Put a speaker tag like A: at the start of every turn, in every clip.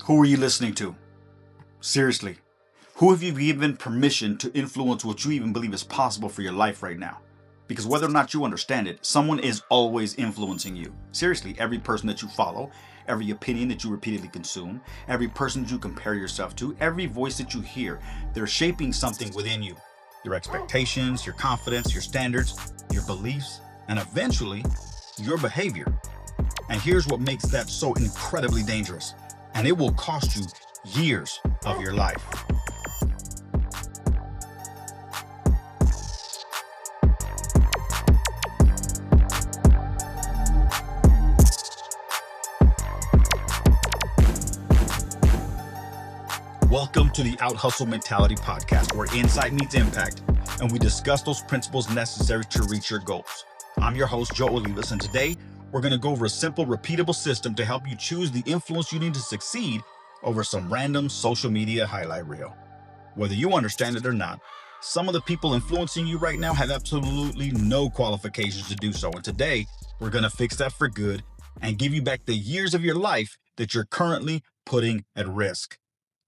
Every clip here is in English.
A: Who are you listening to? Seriously, who have you given permission to influence what you even believe is possible for your life right now? Because whether or not you understand it, someone is always influencing you. Seriously, every person that you follow, every opinion that you repeatedly consume, every person that you compare yourself to, every voice that you hear, they're shaping something within you. Your expectations, your confidence, your standards, your beliefs, and eventually, your behavior. And here's what makes that so incredibly dangerous. And it will cost you years of your life. Welcome to the Out Hustle Mentality Podcast, where insight meets impact, and we discuss those principles necessary to reach your goals. I'm your host, Joe Olivas, and today we're going to go over a simple, repeatable system to help you choose the influence you need to succeed over some random social media highlight reel. Whether you understand it or not, some of the people influencing you right now have absolutely no qualifications to do so. And today, we're going to fix that for good and give you back the years of your life that you're currently putting at risk.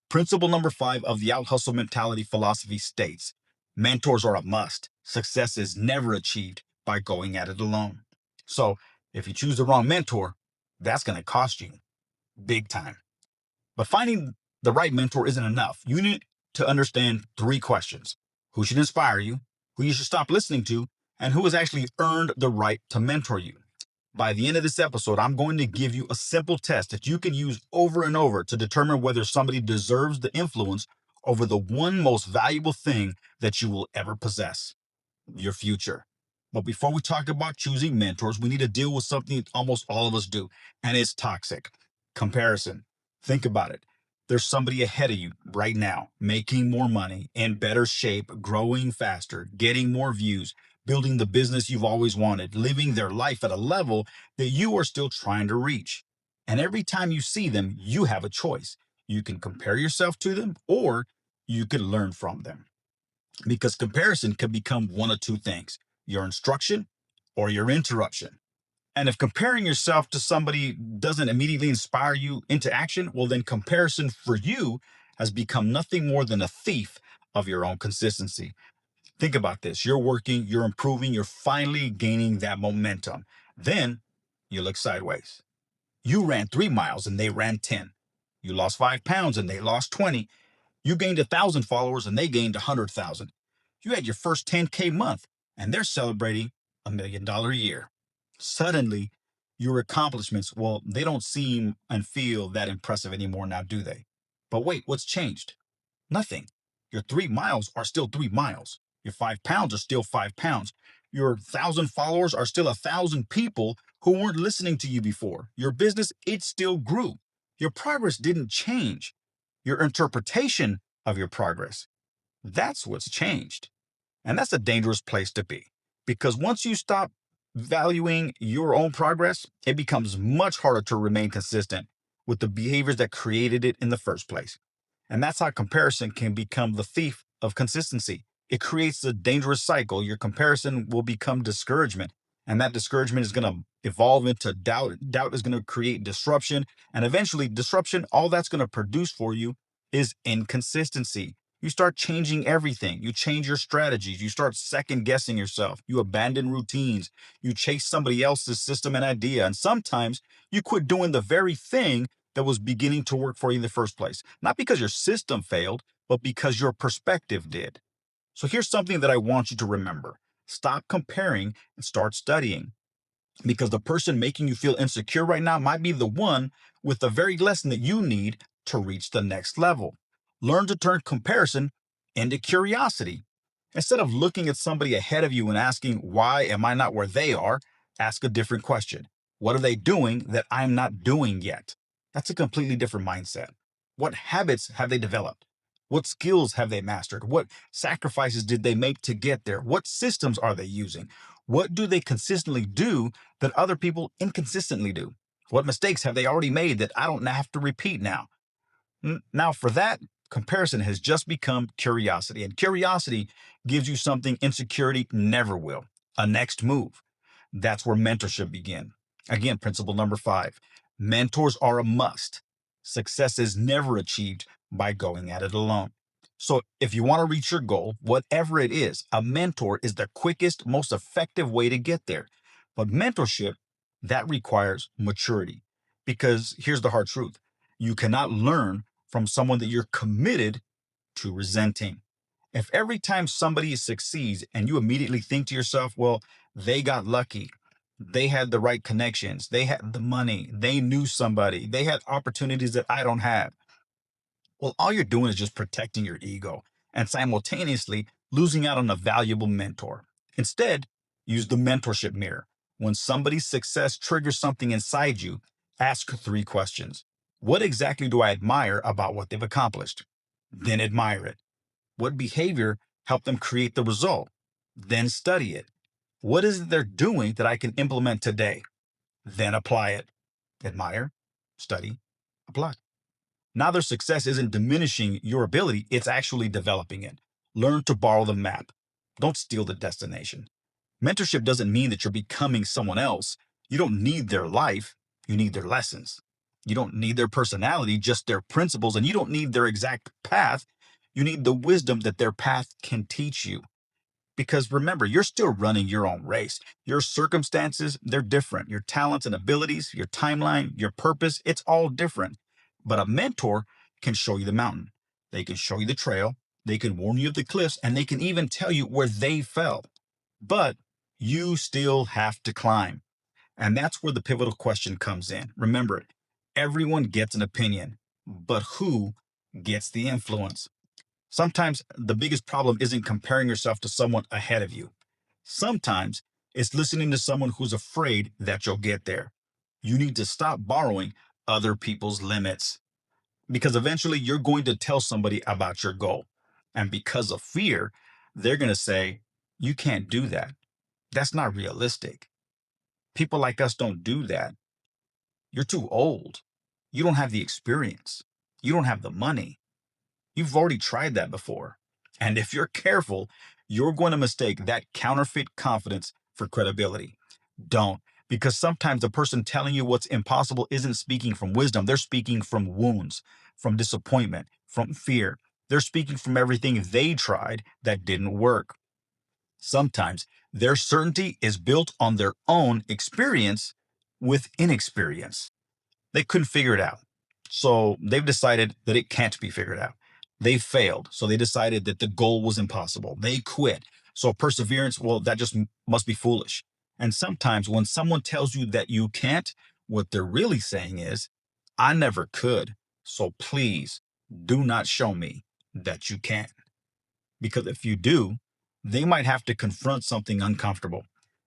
A: Principle number 5 of the Out Hustle Mentality philosophy states, mentors are a must. Success is never achieved by going at it alone. So if you choose the wrong mentor, that's going to cost you big time. But finding the right mentor isn't enough. You need to understand 3 questions. Who should inspire you? Who you should stop listening to? And who has actually earned the right to mentor you? By the end of this episode, I'm going to give you a simple test that you can use over and over to determine whether somebody deserves the influence over the one most valuable thing that you will ever possess, your future. But before we talk about choosing mentors, we need to deal with something that almost all of us do, and it's toxic: comparison. Think about it. There's somebody ahead of you right now, making more money, in better shape, growing faster, getting more views, building the business you've always wanted, living their life at a level that you are still trying to reach. And every time you see them, you have a choice. You can compare yourself to them, or you can learn from them. Because comparison can become one of two things: your instruction or your interruption. And if comparing yourself to somebody doesn't immediately inspire you into action, well, then comparison for you has become nothing more than a thief of your own consistency. Think about this. You're working, you're improving, you're finally gaining that momentum. Then you look sideways. You ran 3 miles and they ran 10. You lost 5 pounds and they lost 20. You gained 1,000 followers and they gained 100,000. You had your first 10K month and they're celebrating $1 million a year. Suddenly, your accomplishments, well, they don't seem and feel that impressive anymore now, do they? But wait, what's changed? Nothing. Your 3 miles are still 3 miles. Your 5 pounds are still 5 pounds. Your 1,000 followers are still 1,000 people who weren't listening to you before. Your business, it still grew. Your progress didn't change. Your interpretation of your progress, that's what's changed. And that's a dangerous place to be, because once you stop valuing your own progress, it becomes much harder to remain consistent with the behaviors that created it in the first place. And that's how comparison can become the thief of consistency. It creates a dangerous cycle. Your comparison will become discouragement, and that discouragement is going to evolve into doubt. Doubt is going to create disruption, and eventually disruption, all that's going to produce for you is inconsistency. You start changing everything. You change your strategies. You start second guessing yourself. You abandon routines. You chase somebody else's system and idea. And sometimes you quit doing the very thing that was beginning to work for you in the first place. Not because your system failed, but because your perspective did. So here's something that I want you to remember. Stop comparing and start studying. Because the person making you feel insecure right now might be the one with the very lesson that you need to reach the next level. Learn to turn comparison into curiosity. Instead of looking at somebody ahead of you and asking, why am I not where they are? Ask a different question. What are they doing that I'm not doing yet? That's a completely different mindset. What habits have they developed? What skills have they mastered? What sacrifices did they make to get there? What systems are they using? What do they consistently do that other people inconsistently do? What mistakes have they already made that I don't have to repeat now? Now, for that, comparison has just become curiosity, and curiosity gives you something insecurity never will: a next move. That's where mentorship begins. Again, principle number 5: mentors are a must. Success is never achieved by going at it alone. So, if you want to reach your goal, whatever it is, a mentor is the quickest, most effective way to get there. But mentorship, that requires maturity. Because here's the hard truth: you cannot learn from someone that you're committed to resenting. If every time somebody succeeds and you immediately think to yourself, well, they got lucky, they had the right connections, they had the money, they knew somebody, they had opportunities that I don't have. Well, all you're doing is just protecting your ego and simultaneously losing out on a valuable mentor. Instead, use the mentorship mirror. When somebody's success triggers something inside you, ask three questions. What exactly do I admire about what they've accomplished? Then admire it. What behavior helped them create the result? Then study it. What is it they're doing that I can implement today? Then apply it. Admire, study, apply. Now their success isn't diminishing your ability, it's actually developing it. Learn to borrow the map. Don't steal the destination. Mentorship doesn't mean that you're becoming someone else. You don't need their life, you need their lessons. You don't need their personality, just their principles, and you don't need their exact path. You need the wisdom that their path can teach you. Because remember, you're still running your own race. Your circumstances, they're different. Your talents and abilities, your timeline, your purpose, it's all different. But a mentor can show you the mountain. They can show you the trail. They can warn you of the cliffs, and they can even tell you where they fell. But you still have to climb. And that's where the pivotal question comes in. Remember it. Everyone gets an opinion, but who gets the influence? Sometimes the biggest problem isn't comparing yourself to someone ahead of you. Sometimes it's listening to someone who's afraid that you'll get there. You need to stop borrowing other people's limits because eventually you're going to tell somebody about your goal. And because of fear, they're going to say, you can't do that. That's not realistic. People like us don't do that. You're too old. You don't have the experience. You don't have the money. You've already tried that before. And if you're careful, you're going to mistake that counterfeit confidence for credibility. Don't, because sometimes the person telling you what's impossible isn't speaking from wisdom. They're speaking from wounds, from disappointment, from fear. They're speaking from everything they tried that didn't work. Sometimes their certainty is built on their own experience with inexperience. They couldn't figure it out. So they've decided that it can't be figured out. They failed. So they decided that the goal was impossible. They quit. So perseverance, well, that just must be foolish. And sometimes when someone tells you that you can't, what they're really saying is, I never could. So please do not show me that you can. Because if you do, they might have to confront something uncomfortable.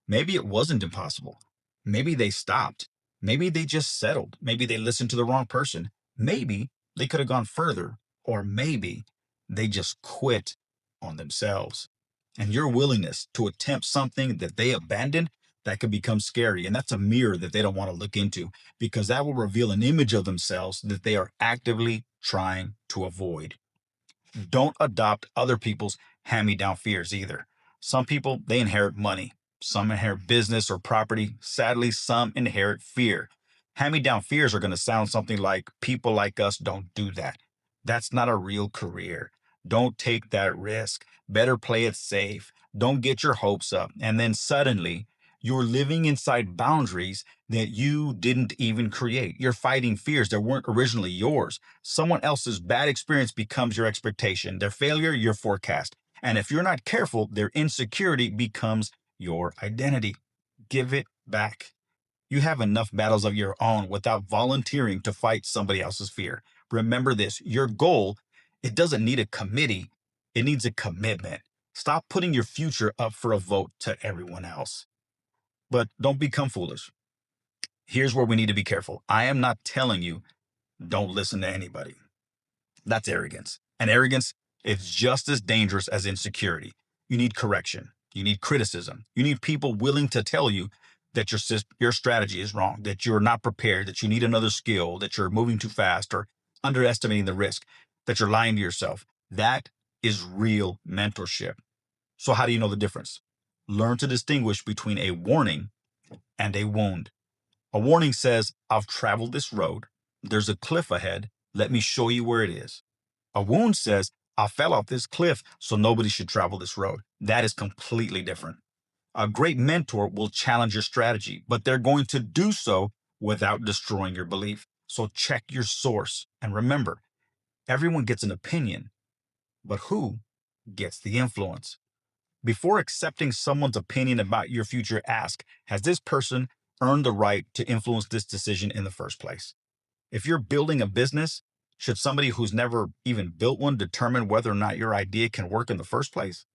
A: Maybe it wasn't impossible. Maybe they stopped. Maybe they just settled. Maybe they listened to the wrong person. Maybe they could have gone further. Or maybe they just quit on themselves. And your willingness to attempt something that they abandoned, that could become scary. And that's a mirror that they don't want to look into because that will reveal an image of themselves that they are actively trying to avoid. Don't adopt other people's hand-me-down fears either. Some people, they inherit money. Some inherit business or property. Sadly, some inherit fear. Hand-me-down fears are going to sound something like, people like us don't do that. That's not a real career. Don't take that risk. Better play it safe. Don't get your hopes up. And then suddenly, you're living inside boundaries that you didn't even create. You're fighting fears that weren't originally yours. Someone else's bad experience becomes your expectation, their failure, your forecast. And if you're not careful, their insecurity becomes your identity. Give it back. You have enough battles of your own without volunteering to fight somebody else's fear. Remember this, your goal, it doesn't need a committee, it needs a commitment. Stop putting your future up for a vote to everyone else. But don't become foolish. Here's where we need to be careful. I am not telling you don't listen to anybody. That's arrogance. And arrogance is just as dangerous as insecurity. You need correction. You need criticism. You need people willing to tell you that your strategy is wrong, that you're not prepared, that you need another skill, that you're moving too fast or underestimating the risk, that you're lying to yourself. That is real mentorship. So how do you know the difference? Learn to distinguish between a warning and a wound. A warning says, I've traveled this road. there's a cliff ahead. Let me show you where it is. A wound says, I fell off this cliff, so nobody should travel this road. That is completely different. A great mentor will challenge your strategy, but they're going to do so without destroying your belief. So check your source. And remember, everyone gets an opinion, but who gets the influence? Before accepting someone's opinion about your future, ask, has this person earned the right to influence this decision in the first place? If you're building a business, should somebody who's never even built one determine whether or not your idea can work in the first place?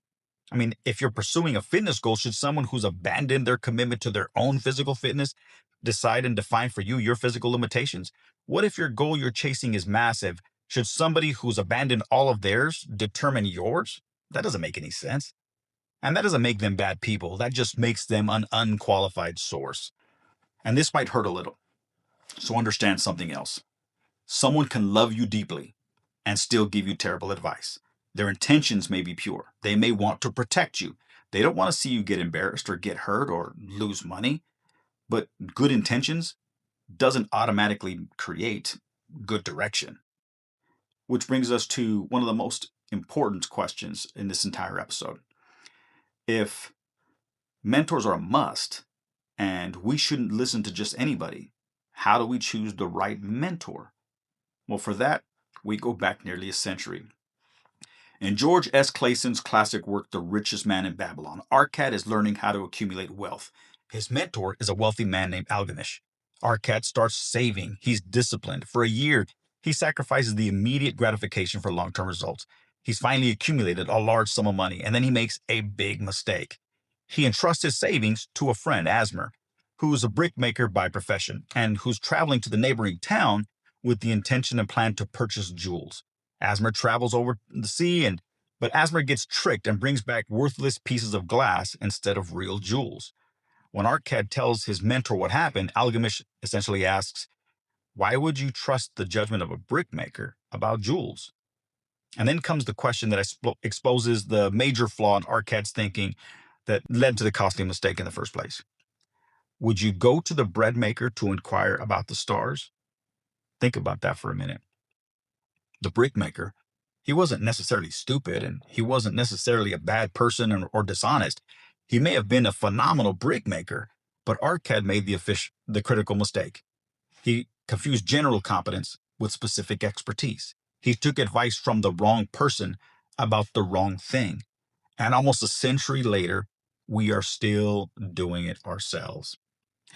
A: I mean, if you're pursuing a fitness goal, should someone who's abandoned their commitment to their own physical fitness decide and define for you your physical limitations? What if your goal you're chasing is massive? Should somebody who's abandoned all of theirs determine yours? That doesn't make any sense. And that doesn't make them bad people. That just makes them an unqualified source. And this might hurt a little. So understand something else. Someone can love you deeply and still give you terrible advice. Their intentions may be pure. They may want to protect you. They don't want to see you get embarrassed or get hurt or lose money. But good intentions doesn't automatically create good direction. Which brings us to one of the most important questions in this entire episode. If mentors are a must and we shouldn't listen to just anybody, how do we choose the right mentor? Well, for that, we go back nearly a century. In George S. Clayson's classic work, The Richest Man in Babylon, R.I.G.H.T is learning how to accumulate wealth. His mentor is a wealthy man named R.I.G.H.T. R.I.G.H.T starts saving. He's disciplined. For a year, he sacrifices the immediate gratification for long-term results. He's finally accumulated a large sum of money, and then he makes a big mistake. He entrusts his savings to a friend, Asmer, who is a brickmaker by profession and who's traveling to the neighboring town with the intention and plan to purchase jewels. Asmer travels over the sea, but Asmer gets tricked and brings back worthless pieces of glass instead of real jewels. When R.I.G.H.T tells his mentor what happened, Alchemist essentially asks, why would you trust the judgment of a brickmaker about jewels? And then comes the question that exposes the major flaw in R.I.G.H.T's thinking that led to the costly mistake in the first place. Would you go to the bread maker to inquire about the stars? Think about that for a minute. The brickmaker, he wasn't necessarily stupid and he wasn't necessarily a bad person or dishonest. He may have been a phenomenal brickmaker, but R.I.G.H.T made the critical mistake. He confused general competence with specific expertise. He took advice from the wrong person about the wrong thing. And almost a century later, we are still doing it ourselves.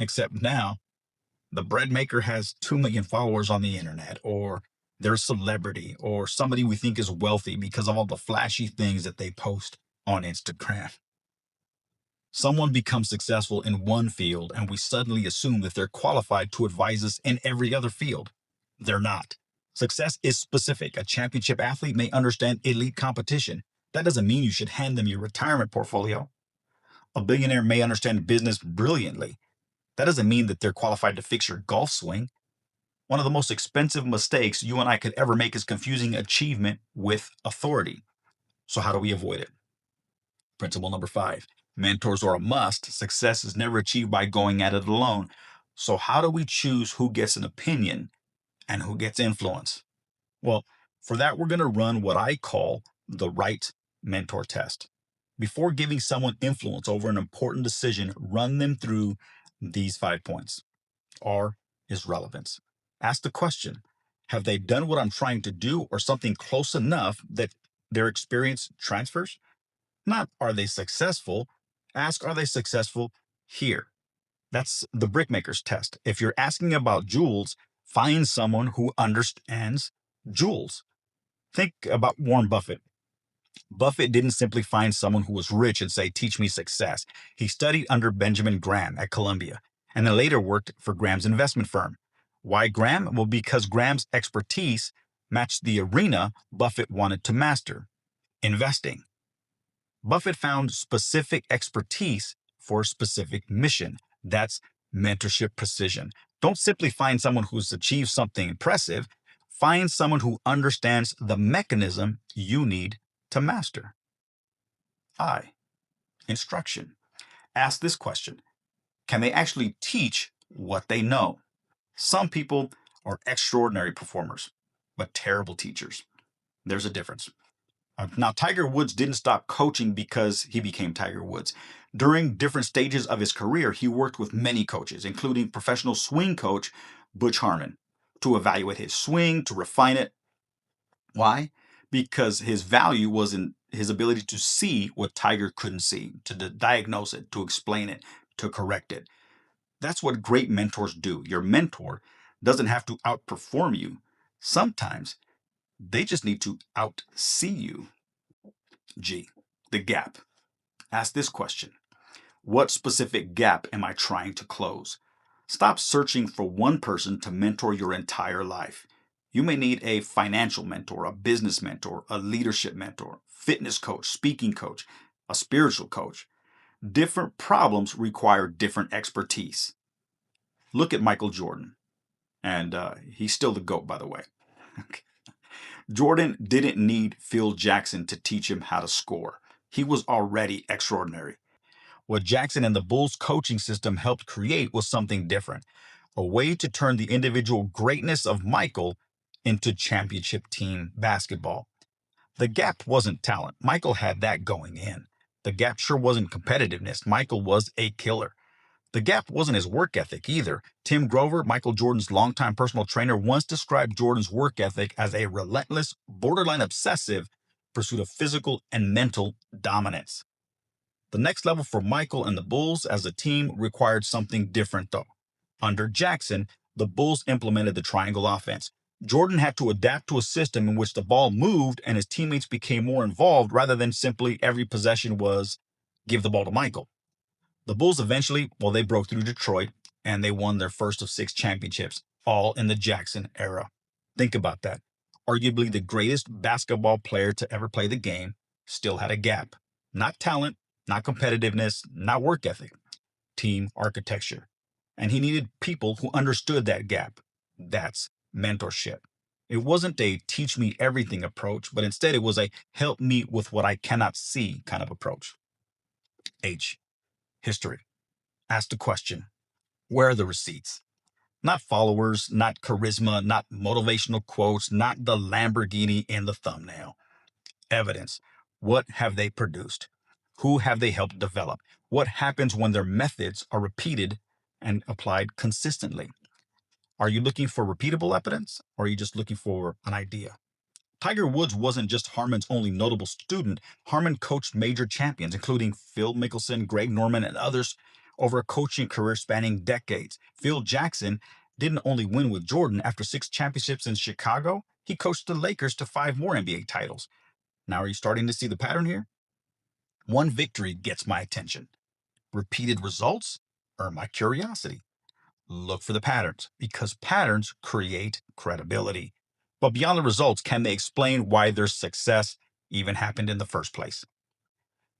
A: Except now, the bread maker has 2 million followers on the internet, or they're a celebrity, or somebody we think is wealthy because of all the flashy things that they post on Instagram. Someone becomes successful in one field, and we suddenly assume that they're qualified to advise us in every other field. They're not. Success is specific. A championship athlete may understand elite competition. That doesn't mean you should hand them your retirement portfolio. A billionaire may understand business brilliantly. That doesn't mean that they're qualified to fix your golf swing. One of the most expensive mistakes you and I could ever make is confusing achievement with authority. So how do we avoid it? Principle number 5, mentors are a must. Success is never achieved by going at it alone. So how do we choose who gets an opinion and who gets influence? Well, for that, we're going to run what I call the right mentor test. Before giving someone influence over an important decision, run them through these 5 points. R is relevance. Ask the question, have they done what I'm trying to do or something close enough that their experience transfers? Not, are they successful? Ask, are they successful here? That's the brickmaker's test. If you're asking about jewels, find someone who understands jewels. Think about Warren Buffett. Buffett didn't simply find someone who was rich and say, teach me success. He studied under Benjamin Graham at Columbia and then later worked for Graham's investment firm. Why Graham? Well, because Graham's expertise matched the arena Buffett wanted to master, investing. Buffett found specific expertise for a specific mission. That's mentorship precision. Don't simply find someone who's achieved something impressive. Find someone who understands the mechanism you need to master. I, instruction. Ask this question. Can they actually teach what they know? Some people are extraordinary performers, but terrible teachers. There's a difference. Now, Tiger Woods didn't stop coaching because he became Tiger Woods. During different stages of his career, he worked with many coaches, including professional swing coach Butch Harmon, to evaluate his swing, to refine it. Why? Because his value was in his ability to see what Tiger couldn't see, to diagnose it, to explain it, to correct it. That's what great mentors do. Your mentor doesn't have to outperform you. Sometimes they just need to outsee you. G, the gap. Ask this question. What specific gap am I trying to close? Stop searching for one person to mentor your entire life. You may need a financial mentor, a business mentor, a leadership mentor, fitness coach, speaking coach, a spiritual coach. Different problems require different expertise. Look at Michael Jordan. And he's still the GOAT, by the way. Jordan didn't need Phil Jackson to teach him how to score. He was already extraordinary. What Jackson and the Bulls coaching system helped create was something different, a way to turn the individual greatness of Michael into championship team basketball. The gap wasn't talent. Michael had that going in. The gap sure wasn't competitiveness. Michael was a killer. The gap wasn't his work ethic either. Tim Grover, Michael Jordan's longtime personal trainer, once described Jordan's work ethic as a relentless, borderline obsessive pursuit of physical and mental dominance. The next level for Michael and the Bulls as a team required something different, though. Under Jackson, the Bulls implemented the triangle offense. Jordan had to adapt to a system in which the ball moved and his teammates became more involved rather than simply every possession was give the ball to Michael. The Bulls eventually, well, they broke through Detroit and they won their first of 6 championships, all in the Jackson era. Think about that. Arguably the greatest basketball player to ever play the game still had a gap. Not talent, not competitiveness, not work ethic, team architecture. And he needed people who understood that gap. That's mentorship. It wasn't a teach me everything approach, but instead it was a help me with what I cannot see kind of approach. H, history. Ask the question, where are the receipts? Not followers, not charisma, not motivational quotes, not the Lamborghini in the thumbnail. Evidence. What have they produced? Who have they helped develop? What happens when their methods are repeated and applied consistently? Are you looking for repeatable evidence or are you just looking for an idea? Tiger Woods wasn't just Harmon's only notable student. Harmon coached major champions, including Phil Mickelson, Greg Norman, and others over a coaching career spanning decades. Phil Jackson didn't only win with Jordan. After 6 championships in Chicago, he coached the Lakers to 5 more NBA titles. Now, are you starting to see the pattern here? One victory gets my attention. Repeated results earn my curiosity. Look for the patterns because patterns create credibility. But beyond the results, can they explain why their success even happened in the first place?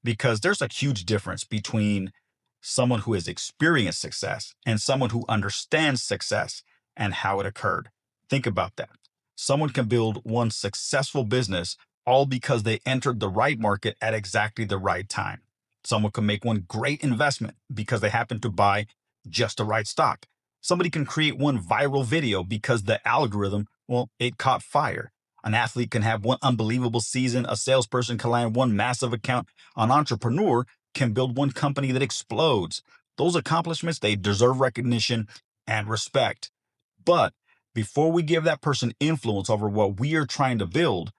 A: Because there's a huge difference between someone who has experienced success and someone who understands success and how it occurred. Think about that. Someone can build one successful business all because they entered the right market at exactly the right time. Someone can make one great investment because they happen to buy just the right stock. Somebody can create one viral video because the algorithm, well, it caught fire. An athlete can have one unbelievable season. A salesperson can land one massive account. An entrepreneur can build one company that explodes. Those accomplishments, they deserve recognition and respect. But before we give that person influence over what we are trying to build,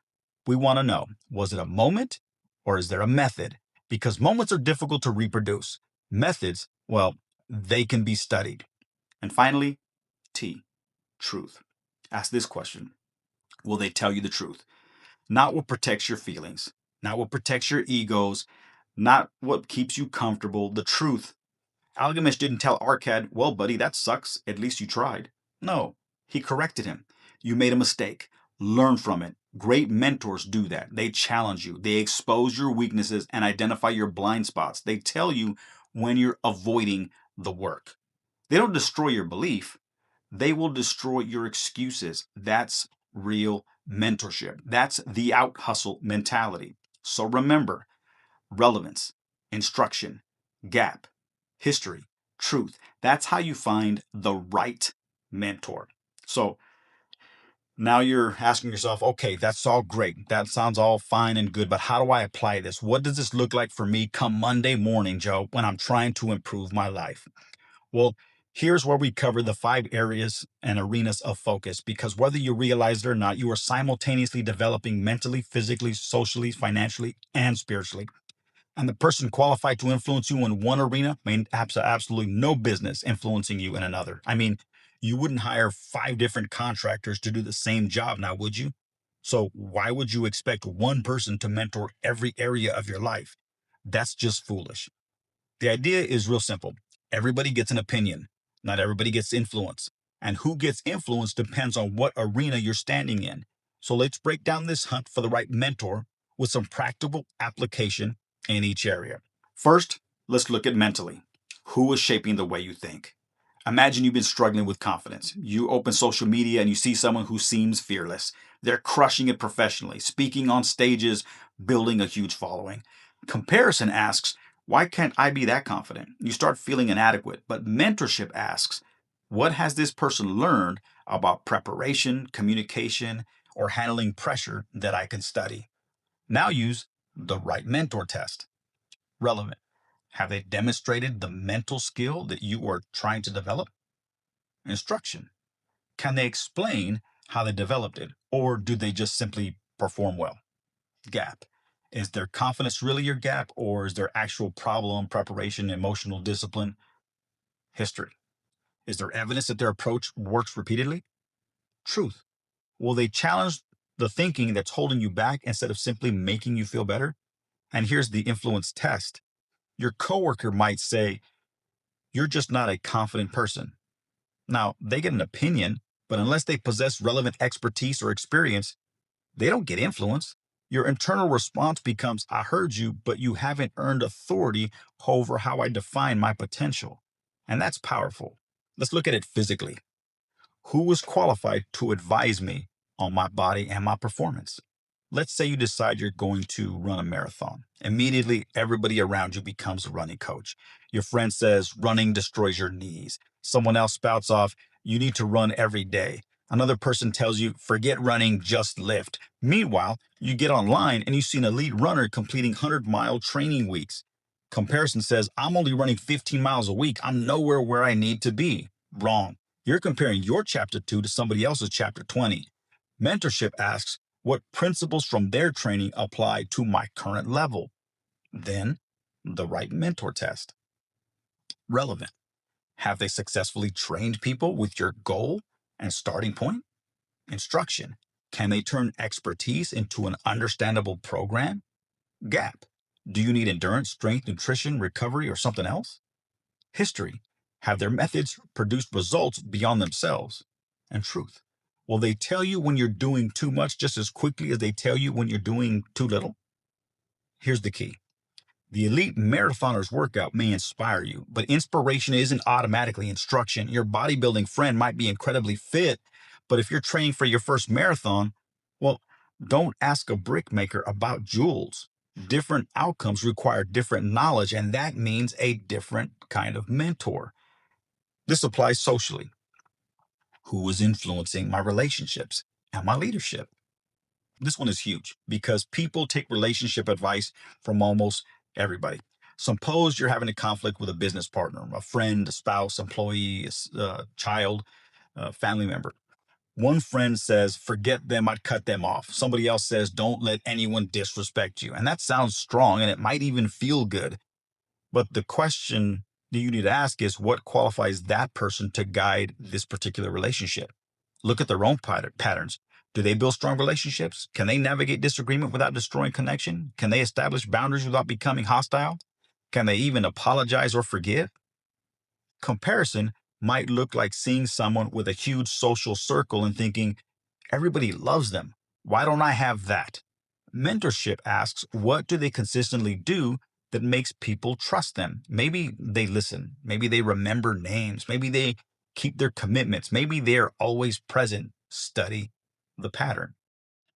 A: we want to know, was it a moment or is there a method? Because moments are difficult to reproduce. Methods, well, they can be studied. And finally, T, truth. Ask this question. Will they tell you the truth? Not what protects your feelings, not what protects your egos, not what keeps you comfortable, the truth. Alchemist didn't tell Arcad, well, buddy, that sucks. At least you tried. No, he corrected him. You made a mistake. Learn from it. Great mentors do that. They challenge you. They expose your weaknesses and identify your blind spots. They tell you when you're avoiding the work. They don't destroy your belief. They will destroy your excuses. That's real mentorship. That's the out hustle mentality. So remember, relevance, instruction, gap, history, truth. That's how you find the right mentor. So Now you're asking yourself, okay, that's all great. That sounds all fine and good, but how do I apply this? What does this look like for me come Monday morning, Joe, when I'm trying to improve my life? Well, here's where we cover the 5 areas and arenas of focus, because whether you realize it or not, you are simultaneously developing mentally, physically, socially, financially, and spiritually. And the person qualified to influence you in one arena may have absolutely no business influencing you in another. I mean, you wouldn't hire 5 different contractors to do the same job now, would you? So why would you expect one person to mentor every area of your life? That's just foolish. The idea is real simple. Everybody gets an opinion. Not everybody gets influence. And who gets influence depends on what arena you're standing in. So let's break down this hunt for the right mentor with some practical application in each area. First, let's look at mentally. Who is shaping the way you think? Imagine you've been struggling with confidence. You open social media and you see someone who seems fearless. They're crushing it professionally, speaking on stages, building a huge following. Comparison asks, why can't I be that confident? You start feeling inadequate. But mentorship asks, what has this person learned about preparation, communication, or handling pressure that I can study? Now use the right mentor test. Relevant. Have they demonstrated the mental skill that you are trying to develop? Instruction. Can they explain how they developed it, or do they just simply perform well? Gap. Is their confidence really your gap, or is there actual problem, preparation, emotional discipline? History. Is there evidence that their approach works repeatedly? Truth. Will they challenge the thinking that's holding you back instead of simply making you feel better? And here's the influence test. Your coworker might say, you're just not a confident person. Now, they get an opinion, but unless they possess relevant expertise or experience, they don't get influence. Your internal response becomes, I heard you, but you haven't earned authority over how I define my potential. And that's powerful. Let's look at it physically. Who is qualified to advise me on my body and my performance? Let's say you decide you're going to run a marathon. Immediately, everybody around you becomes a running coach. Your friend says running destroys your knees. Someone else spouts off, you need to run every day. Another person tells you, forget running, just lift. Meanwhile, you get online and you see an elite runner completing 100-mile training weeks. Comparison says, I'm only running 15 miles a week. I'm nowhere where I need to be. Wrong. You're comparing your chapter 2 to somebody else's chapter 20. Mentorship asks, what principles from their training apply to my current level? Then, the right mentor test. Relevant. Have they successfully trained people with your goal and starting point? Instruction. Can they turn expertise into an understandable program? Gap. Do you need endurance, strength, nutrition, recovery, or something else? History. Have their methods produced results beyond themselves? And truth. Will they tell you when you're doing too much just as quickly as they tell you when you're doing too little? Here's the key. The elite marathoner's workout may inspire you, but inspiration isn't automatically instruction. Your bodybuilding friend might be incredibly fit, but if you're training for your first marathon, well, don't ask a brickmaker about jewels. Different outcomes require different knowledge, and that means a different kind of mentor. This applies socially. Who is influencing my relationships and my leadership? This one is huge because people take relationship advice from almost everybody. Suppose you're having a conflict with a business partner, a friend, a spouse, employee, a child, a family member. One friend says, forget them, I'd cut them off. Somebody else says, don't let anyone disrespect you. And that sounds strong and it might even feel good. But the question that you need to ask is what qualifies that person to guide this particular relationship? Look at their own patterns. Do they build strong relationships? Can they navigate disagreement without destroying connection? Can they establish boundaries without becoming hostile? Can they even apologize or forgive? Comparison might look like seeing someone with a huge social circle and thinking, everybody loves them. Why don't I have that? Mentorship asks, what do they consistently do that makes people trust them? Maybe they listen. Maybe they remember names. Maybe they keep their commitments. Maybe they're always present. Study the pattern.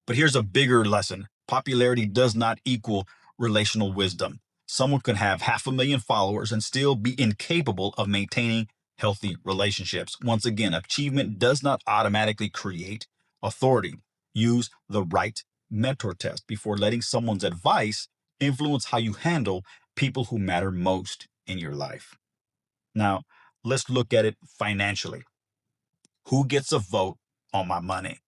A: But here's a bigger lesson. Popularity does not equal relational wisdom. Someone could have 500,000 followers and still be incapable of maintaining healthy relationships. Once again, achievement does not automatically create authority. Use the right mentor test before letting someone's advice influence how you handle people who matter most in your life. Now, let's look at it financially. Who gets a vote on my money?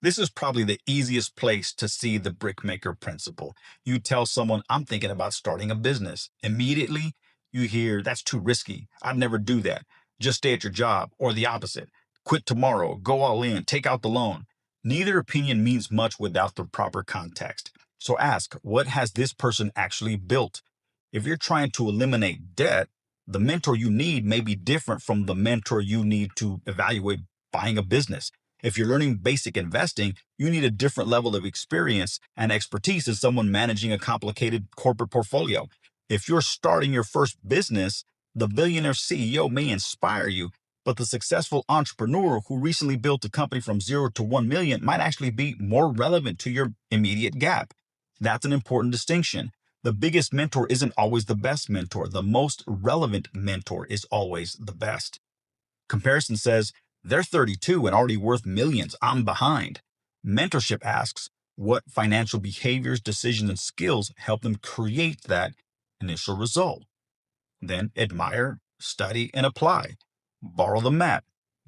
A: This is probably the easiest place to see the brickmaker principle. You tell someone, I'm thinking about starting a business. Immediately, you hear, that's too risky. I'd never do that. Just stay at your job, or the opposite. Quit tomorrow, go all in, take out the loan. Neither opinion means much without the proper context. So ask, what has this person actually built? If you're trying to eliminate debt, the mentor you need may be different from the mentor you need to evaluate buying a business. If you're learning basic investing, you need a different level of experience and expertise than someone managing a complicated corporate portfolio. If you're starting your first business, the billionaire CEO may inspire you, but the successful entrepreneur who recently built a company from 0 to 1 million might actually be more relevant to your immediate gap. That's an important distinction. The biggest mentor isn't always the best mentor. The most relevant mentor is always the best. Comparison says, they're 32 and already worth millions. I'm behind. Mentorship asks, what financial behaviors, decisions, and skills help them create that initial result? Then admire, study, and apply. Borrow the map.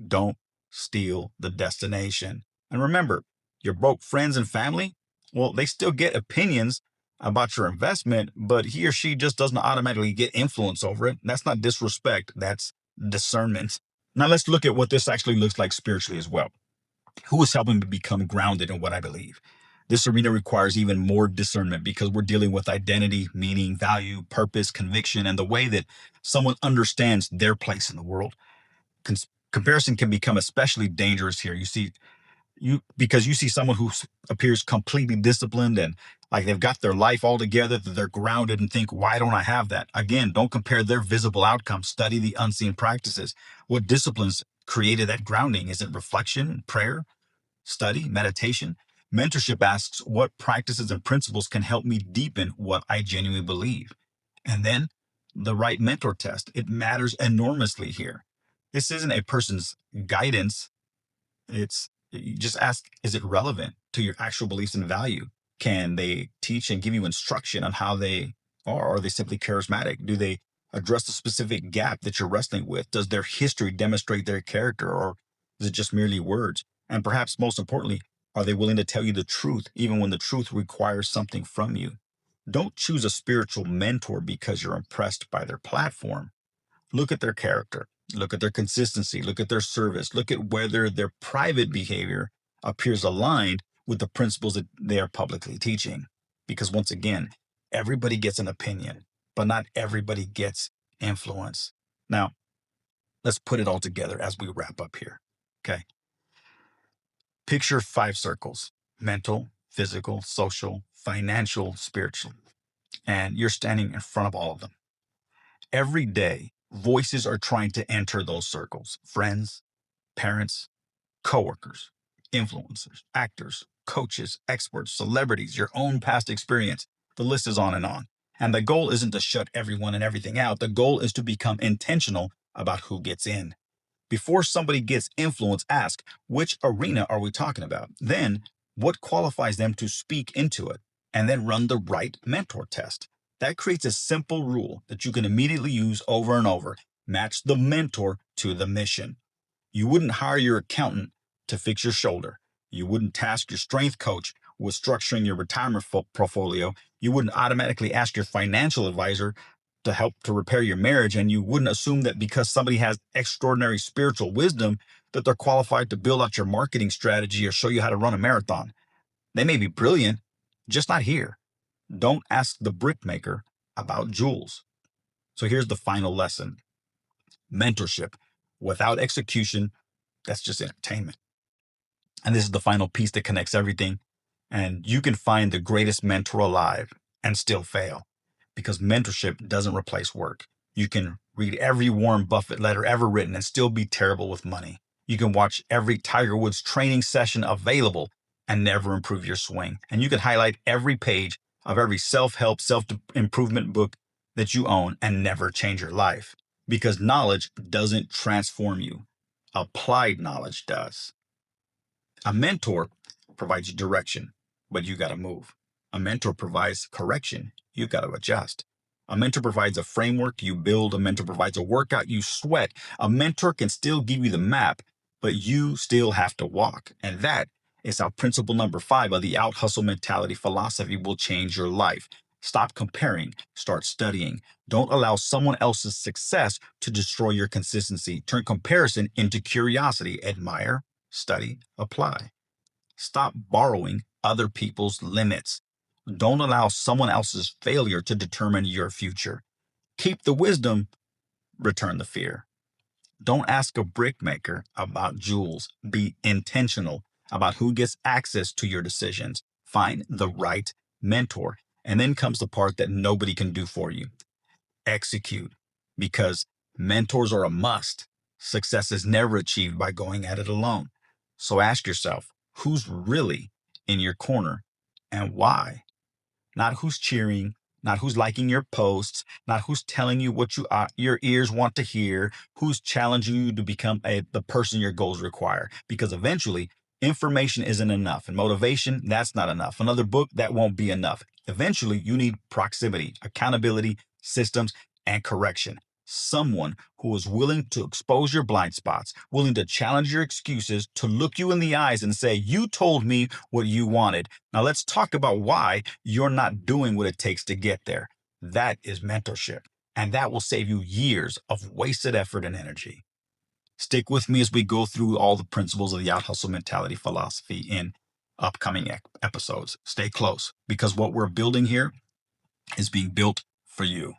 A: Don't steal the destination. And remember, your broke friends and family, well, they still get opinions about your investment, but he or she just doesn't automatically get influence over it. That's not disrespect, that's discernment. Now let's look at what this actually looks like spiritually as well. Who is helping me become grounded in what I believe? This arena requires even more discernment because we're dealing with identity, meaning, value, purpose, conviction, and the way that someone understands their place in the world. Comparison can become especially dangerous here. Because you see someone who appears completely disciplined and like they've got their life all together, that they're grounded, and think, why don't I have that? Again, don't compare their visible outcomes. Study the unseen practices. What disciplines created that grounding? Is it reflection, prayer, study, meditation? Mentorship asks, what practices and principles can help me deepen what I genuinely believe? And then the right mentor test. It matters enormously here. This isn't a person's guidance. It's You just ask, is it relevant to your actual beliefs and value? Can they teach and give you instruction on how they are? Are they simply charismatic? Do they address a specific gap that you're wrestling with? Does their history demonstrate their character, or is it just merely words? And perhaps most importantly, are they willing to tell you the truth, even when the truth requires something from you? Don't choose a spiritual mentor because you're impressed by their platform. Look at their character, look at their consistency, look at their service, look at whether their private behavior appears aligned with the principles that they are publicly teaching. Because once again, everybody gets an opinion, but not everybody gets influence. Now, let's put it all together as we wrap up here. Okay. Picture 5 circles: mental, physical, social, financial, spiritual. And you're standing in front of all of them. Every day, voices are trying to enter those circles: friends, parents, coworkers, influencers, actors, coaches, experts, celebrities, your own past experience. The list is on and on. And the goal isn't to shut everyone and everything out. The goal is to become intentional about who gets in. Before somebody gets influence, ask, which arena are we talking about? Then, what qualifies them to speak into it? And then run the right mentor test. That creates a simple rule that you can immediately use over and over. Match the mentor to the mission. You wouldn't hire your accountant to fix your shoulder. You wouldn't task your strength coach with structuring your retirement portfolio. You wouldn't automatically ask your financial advisor to help to repair your marriage. And you wouldn't assume that because somebody has extraordinary spiritual wisdom that they're qualified to build out your marketing strategy or show you how to run a marathon. They may be brilliant, just not here. Don't ask the brickmaker about jewels. So here's the final lesson. Mentorship without execution, that's just entertainment. And this is the final piece that connects everything. And you can find the greatest mentor alive and still fail, because mentorship doesn't replace work. You can read every Warren Buffett letter ever written and still be terrible with money. You can watch every Tiger Woods training session available and never improve your swing. And you can highlight every page of every self-help, self-improvement book that you own and never change your life, because knowledge doesn't transform you. Applied knowledge does. A mentor provides you direction, but you got to move. A mentor provides correction. You got to adjust. A mentor provides a framework, you build. A mentor provides a workout, you sweat. A mentor can still give you the map, but you still have to walk. And that is how principle number 5 of the out hustle mentality philosophy will change your life. Stop comparing, start studying. Don't allow someone else's success to destroy your consistency. Turn comparison into curiosity. Admire, study, apply. Stop borrowing other people's limits. Don't allow someone else's failure to determine your future. Keep the wisdom, return the fear. Don't ask a brickmaker about jewels. Be intentional about who gets access to your decisions. Find the right mentor. And then comes the part that nobody can do for you. Execute, because mentors are a must. Success is never achieved by going at it alone. So ask yourself, who's really in your corner and why? Not who's cheering, not who's liking your posts, not who's telling you what your ears want to hear, who's challenging you to become the person your goals require. Because eventually, information isn't enough, and motivation, that's not enough. Another book, that won't be enough. Eventually, you need proximity, accountability, systems, and correction. Someone who is willing to expose your blind spots, willing to challenge your excuses, to look you in the eyes and say, you told me what you wanted. Now let's talk about why you're not doing what it takes to get there. That is mentorship. And that will save you years of wasted effort and energy. Stick with me as we go through all the principles of the out hustle mentality philosophy in upcoming episodes. Stay close, because what we're building here is being built for you.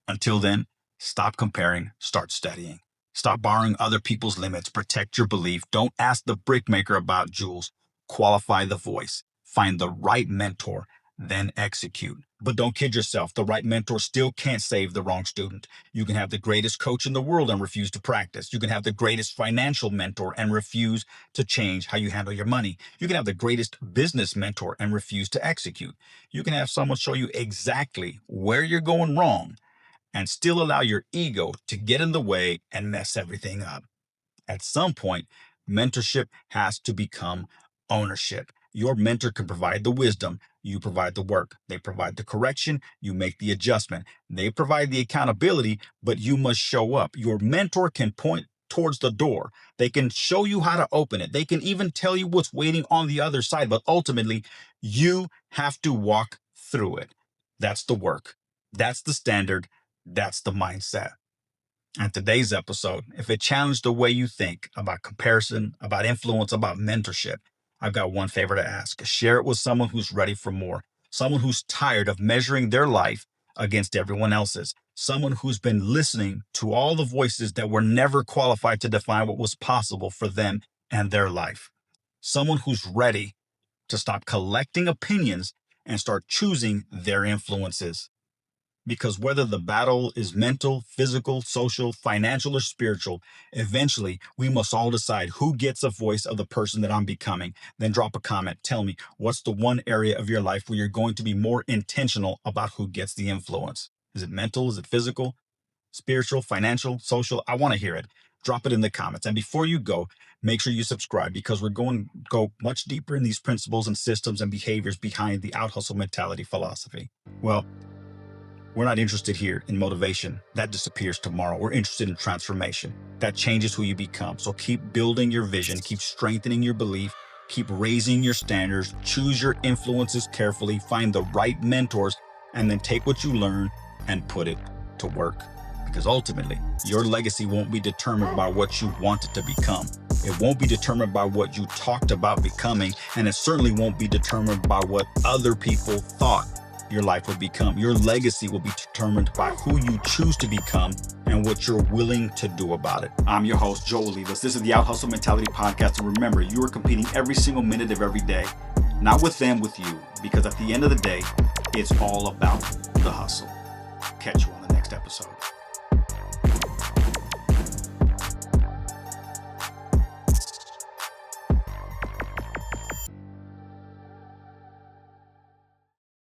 A: Until then, stop comparing, start studying. Stop borrowing other people's limits, protect your belief. Don't ask the brickmaker about jewels. Qualify the voice. Find the right mentor, then execute. But don't kid yourself. The right mentor still can't save the wrong student. You can have the greatest coach in the world and refuse to practice. You can have the greatest financial mentor and refuse to change how you handle your money. You can have the greatest business mentor and refuse to execute. You can have someone show you exactly where you're going wrong and still allow your ego to get in the way and mess everything up. At some point, mentorship has to become ownership. Your mentor can provide the wisdom, you provide the work. They provide the correction, you make the adjustment. They provide the accountability, but you must show up. Your mentor can point towards the door. They can show you how to open it. They can even tell you what's waiting on the other side, but ultimately, you have to walk through it. That's the work. That's the standard. That's the mindset. And today's episode, if it challenged the way you think about comparison, about influence, about mentorship, I've got one favor to ask. Share it with someone who's ready for more, someone who's tired of measuring their life against everyone else's, someone who's been listening to all the voices that were never qualified to define what was possible for them and their life, someone who's ready to stop collecting opinions and start choosing their influences. Because whether the battle is mental, physical, social, financial, or spiritual, eventually we must all decide who gets a voice of the person that I'm becoming. Then drop a comment. Tell me, what's the one area of your life where you're going to be more intentional about who gets the influence? Is it mental? Is it physical, spiritual, financial, social? I want to hear it. Drop it in the comments. And before you go, make sure you subscribe, because we're going to go much deeper in these principles and systems and behaviors behind the out hustle mentality philosophy. Well, we're not interested here in motivation. That disappears tomorrow. We're interested in transformation. That changes who you become. So keep building your vision, keep strengthening your belief, keep raising your standards, choose your influences carefully, find the right mentors, and then take what you learn and put it to work. Because ultimately, your legacy won't be determined by what you wanted to become. It won't be determined by what you talked about becoming, and it certainly won't be determined by what other people thought your life would become. Your legacy will be determined by who you choose to become and what you're willing to do about it. I'm your host, Joe Olivas. This is the Out Hustle Mentality Podcast. And remember, you are competing every single minute of every day. Not with them, with you. Because at the end of the day, it's all about the hustle. Catch you on the next episode.